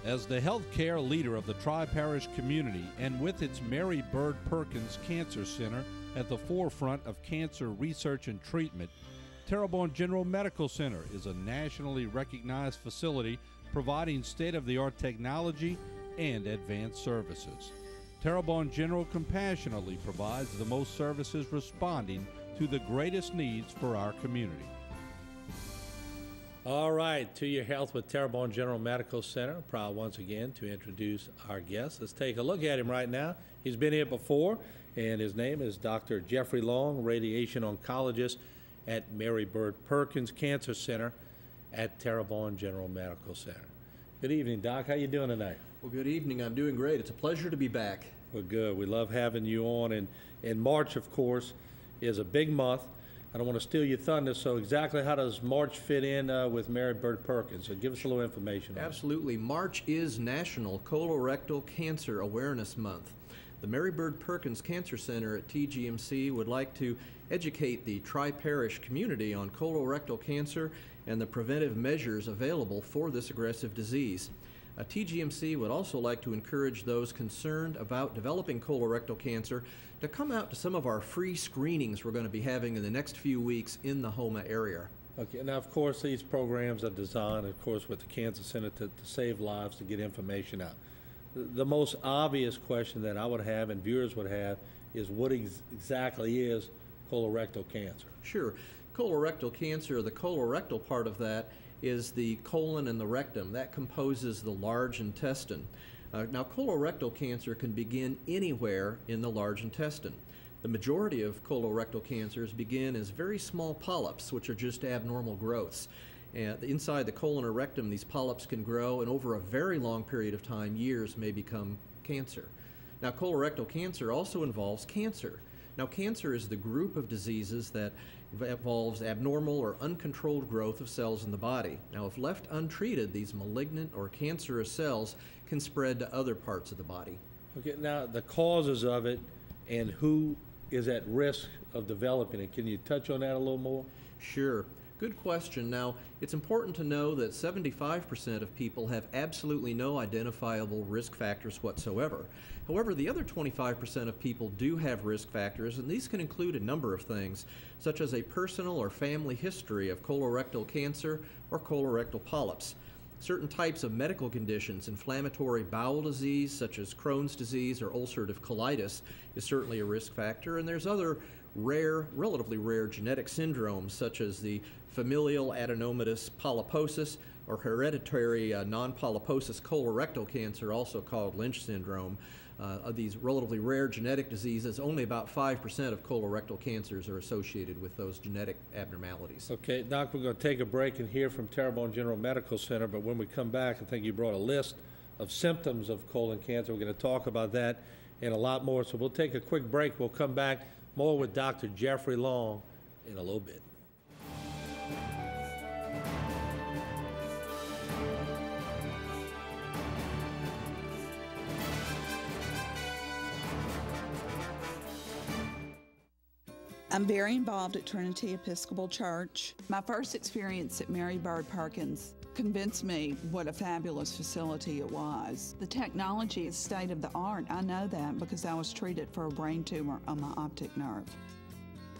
As the healthcare leader of the Tri-Parish community and with its Mary Bird Perkins Cancer Center at the forefront of cancer research and treatment, Terrebonne General Medical Center is a nationally recognized facility providing state-of-the-art technology and advanced services. Terrebonne General compassionately provides the most services responding to the greatest needs for our community. All right, To Your Health with Terrebonne General Medical Center. Proud once again to introduce our guest. Let's take a look at him right now. He's been here before, and his name is Dr. Jeffery Long, radiation oncologist at Mary Bird Perkins Cancer Center at Terrebonne General Medical Center. Good evening, Doc. How you doing tonight? Well, good evening. I'm doing great. It's a pleasure to be back. Well, good. We love having you on. And in March, of course, is a big month. I don't want to steal your thunder, so exactly how does March fit in with Mary Bird Perkins? So give us a little information on it. Absolutely. March is National Colorectal Cancer Awareness Month. The Mary Bird Perkins Cancer Center at TGMC would like to educate the Tri-Parish community on colorectal cancer and the preventive measures available for this aggressive disease. TGMC would also like to encourage those concerned about developing colorectal cancer to come out to some of our free screenings we're going to be having in the next few weeks in the Houma area. Okay, now of course these programs are designed, of course, with the Cancer Center to save lives, to get information out. The most obvious question that I would have and viewers would have is what exactly is colorectal cancer? Sure. Colorectal cancer, the colorectal part of that is the colon and the rectum. That composes the large intestine. Now, colorectal cancer can begin anywhere in the large intestine. The majority of colorectal cancers begin as very small polyps, which are just abnormal growths. And inside the colon or rectum, these polyps can grow, and over a very long period of time, years, may become cancer. Now, colorectal cancer also involves cancer. Now, cancer is the group of diseases that involves abnormal or uncontrolled growth of cells in the body. Now, if left untreated, these malignant or cancerous cells can spread to other parts of the body. Okay, now the causes of it and who is at risk of developing it. Can you touch on that a little more? Sure. Good question. Now, it's important to know that 75% of people have absolutely no identifiable risk factors whatsoever. However, the other 25% of people do have risk factors, and these can include a number of things, such as a personal or family history of colorectal cancer or colorectal polyps. Certain types of medical conditions, inflammatory bowel disease, such as Crohn's disease or ulcerative colitis, is certainly a risk factor, and there's other rare, relatively rare genetic syndromes, such as the familial adenomatous polyposis or hereditary non-polyposis colorectal cancer, also called Lynch syndrome. Of these relatively rare genetic diseases, only about 5% of colorectal cancers are associated with those genetic abnormalities. Okay, Doc, we're going to take a break and hear from Terrebonne General Medical Center, but when we come back, I think you brought a list of symptoms of colon cancer. We're going to talk about that and a lot more, so we'll take a quick break. We'll come back more with Dr. Jeffery Long in a little bit. I'm very involved at Trinity Episcopal Church. My first experience at Mary Bird Perkins convinced me what a fabulous facility it was. The technology is state of the art. I know that because I was treated for a brain tumor on my optic nerve.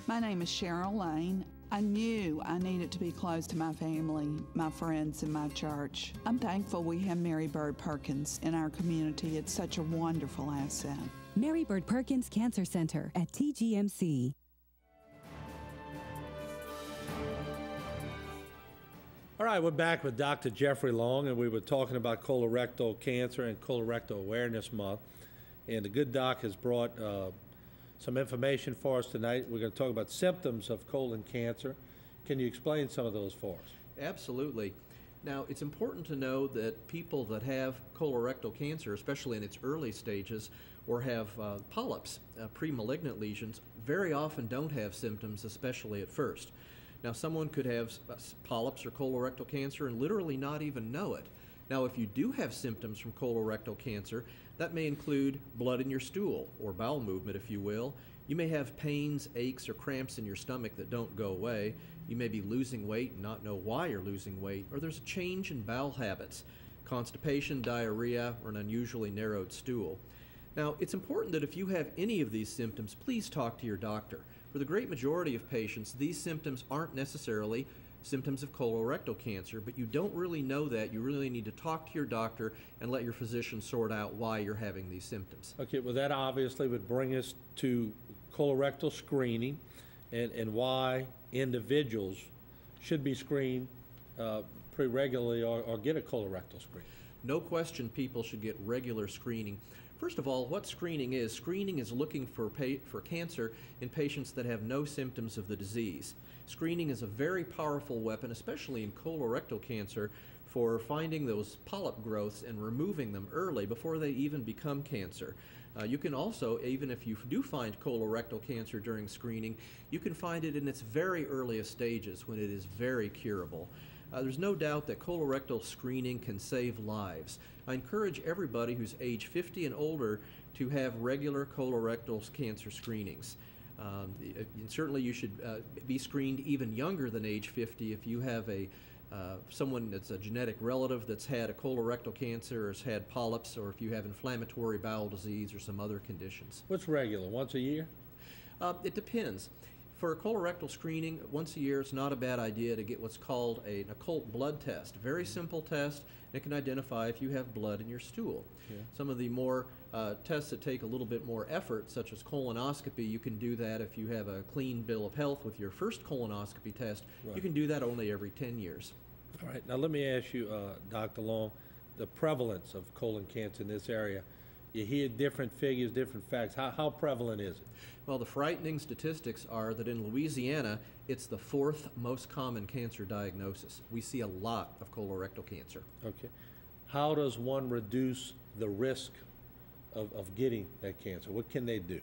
My name is Cheryl Lane. I knew I needed to be close to my family, my friends, and my church. I'm thankful we have Mary Bird Perkins in our community. It's such a wonderful asset. Mary Bird Perkins Cancer Center at TGMC. All right, we're back with Dr. Jeffery Long, and we were talking about colorectal cancer and Colorectal Awareness Month. And the good doc has brought some information for us tonight. We're going to talk about symptoms of colon cancer. Can you explain some of those for us? Absolutely. Now, it's important to know that people that have colorectal cancer, especially in its early stages, or have polyps, pre-malignant lesions, very often don't have symptoms, especially at first. Now, someone could have polyps or colorectal cancer and literally not even know it. Now, if you do have symptoms from colorectal cancer, that may include blood in your stool, or bowel movement, if you will. You may have pains, aches, or cramps in your stomach that don't go away. You may be losing weight and not know why you're losing weight, or there's a change in bowel habits. constipation, diarrhea, or an unusually narrowed stool. Now, it's important that if you have any of these symptoms, please talk to your doctor. For the great majority of patients, these symptoms aren't necessarily symptoms of colorectal cancer, but you don't really know that. You really need to talk to your doctor and let your physician sort out why you're having these symptoms. Okay, well, that obviously would bring us to colorectal screening and why individuals should be screened pretty regularly or get a colorectal screen. No question people should get regular screening. First of all, what screening is looking for cancer in patients that have no symptoms of the disease. Screening is a very powerful weapon, especially in colorectal cancer, for finding those polyp growths and removing them early before they even become cancer. You can also, even if you do find colorectal cancer during screening, you can find it in its very earliest stages when it is very curable. There's no doubt that colorectal screening can save lives. I encourage everybody who's age 50 and older to have regular colorectal cancer screenings. And certainly you should be screened even younger than age 50 if you have someone that's a genetic relative that's had a colorectal cancer or has had polyps, or if you have inflammatory bowel disease or some other conditions. What's regular, once a year? It depends. For a colorectal screening, once a year, it's not a bad idea to get what's called an occult blood test. Very simple test. It can identify if you have blood in your stool. Yeah. Some of the more tests that take a little bit more effort, such as colonoscopy, you can do that if you have a clean bill of health with your first colonoscopy test. Right. You can do that only every 10 years. All right, now let me ask you, Dr. Long, the prevalence of colon cancer in this area. You hear different figures, different facts. How prevalent is it? Well, the frightening statistics are that in Louisiana, it's the 4th most common cancer diagnosis. We see a lot of colorectal cancer. Okay. How does one reduce the risk of getting that cancer? What can they do?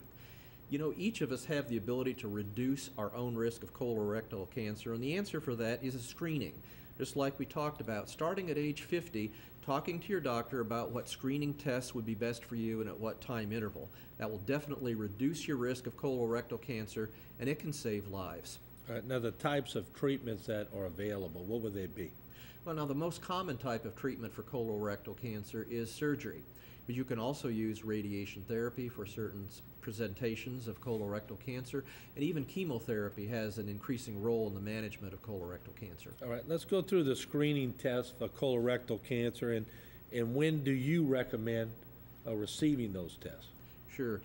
You know, each of us have the ability to reduce our own risk of colorectal cancer, and the answer for that is a screening. Just like we talked about, starting at age 50, talking to your doctor about what screening tests would be best for you and at what time interval. That will definitely reduce your risk of colorectal cancer, and it can save lives. All right, now the types of treatments that are available, what would they be? Well, now the most common type of treatment for colorectal cancer is surgery, but you can also use radiation therapy for certain presentations of colorectal cancer, and even chemotherapy has an increasing role in the management of colorectal cancer. All right, let's go through the screening test for colorectal cancer, and when do you recommend receiving those tests? Sure.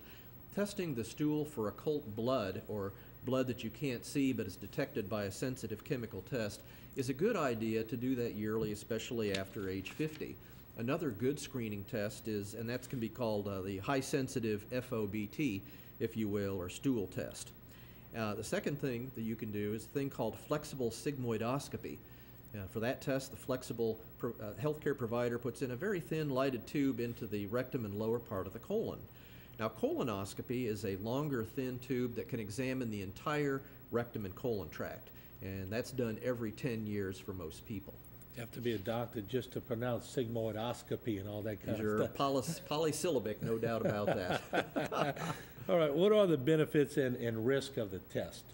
Testing the stool for occult blood, or blood that you can't see but is detected by a sensitive chemical test, is a good idea to do that yearly, especially after age 50. Another good screening test is, and that can be called the high-sensitive FOBT, if you will, or stool test. The second thing that you can do is a thing called flexible sigmoidoscopy. For that test, the flexible healthcare provider puts in a very thin lighted tube into the rectum and lower part of the colon. Now, colonoscopy is a longer, thin tube that can examine the entire rectum and colon tract, and that's done every 10 years for most people. You have to be a doctor just to pronounce sigmoidoscopy and all that kind You're of stuff. Polysyllabic, no doubt about that. All right, what are the benefits and risk of the test?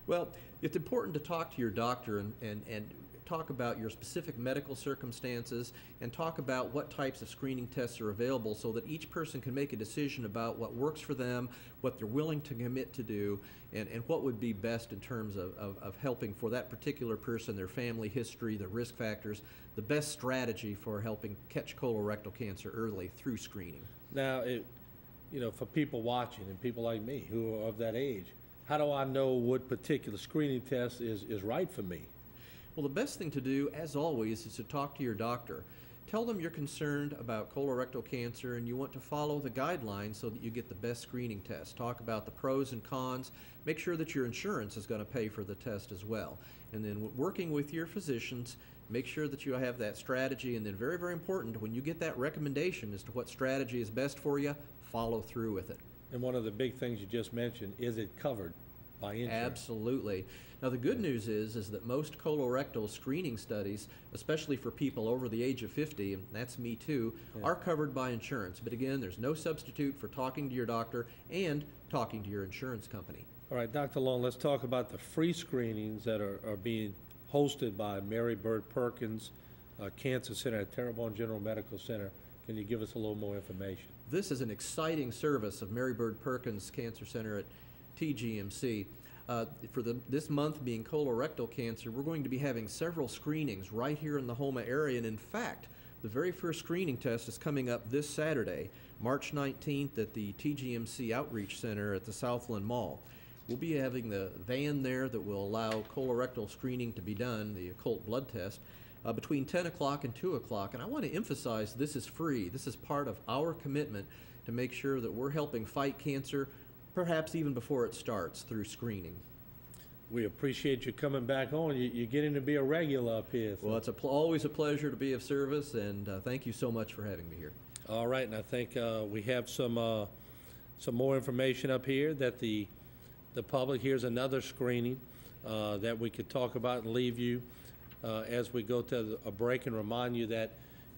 Well, it's important to talk to your doctor and talk about your specific medical circumstances and talk about what types of screening tests are available so that each person can make a decision about what works for them, what they're willing to commit to do, and what would be best in terms of helping for that particular person, their family history, the risk factors, the best strategy for helping catch colorectal cancer early through screening. Now, for people watching and people like me who are of that age, how do I know what particular screening test is right for me? Well, the best thing to do, as always, is to talk to your doctor. Tell them you're concerned about colorectal cancer and you want to follow the guidelines so that you get the best screening test. Talk about the pros and cons. Make sure that your insurance is going to pay for the test as well. And then working with your physicians, make sure that you have that strategy. And then very, very important, when you get that recommendation as to what strategy is best for you, follow through with it. And one of the big things you just mentioned, is it covered by insurance? Absolutely. Now, the good news is that most colorectal screening studies, especially for people over the age of 50, and that's me too, are covered by insurance. But again, there's no substitute for talking to your doctor and talking to your insurance company. All right, Dr. Long, let's talk about the free screenings that are being hosted by Mary Bird Perkins Cancer Center at Terrebonne General Medical Center. Can you give us a little more information? This is an exciting service of Mary Bird Perkins Cancer Center at TGMC. This month being colorectal cancer, we're going to be having several screenings right here in the Houma area, and in fact, the very first screening test is coming up this Saturday, March 19th at the TGMC Outreach Center at the Southland Mall. We'll be having the van there that will allow colorectal screening to be done, the occult blood test, between 10 o'clock and 2 o'clock. And I want to emphasize this is free. This is part of our commitment to make sure that we're helping fight cancer, perhaps even before it starts, through screening. We appreciate you coming back on. You're getting to be a regular up here. So. Well, it's always a pleasure to be of service, and thank you so much for having me here. All right, and I think we have some more information up here that the public. Here's another screening that we could talk about and leave you as we go to a break, and remind you that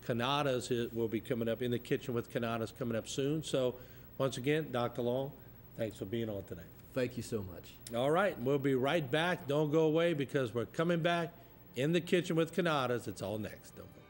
Canadas will be coming up, In the Kitchen with Canadas coming up soon. So once again, Dr. Long, thanks for being on tonight. Thank you so much. All right, we'll be right back. Don't go away, because we're coming back In the Kitchen with Canadas. It's all next. Don't go.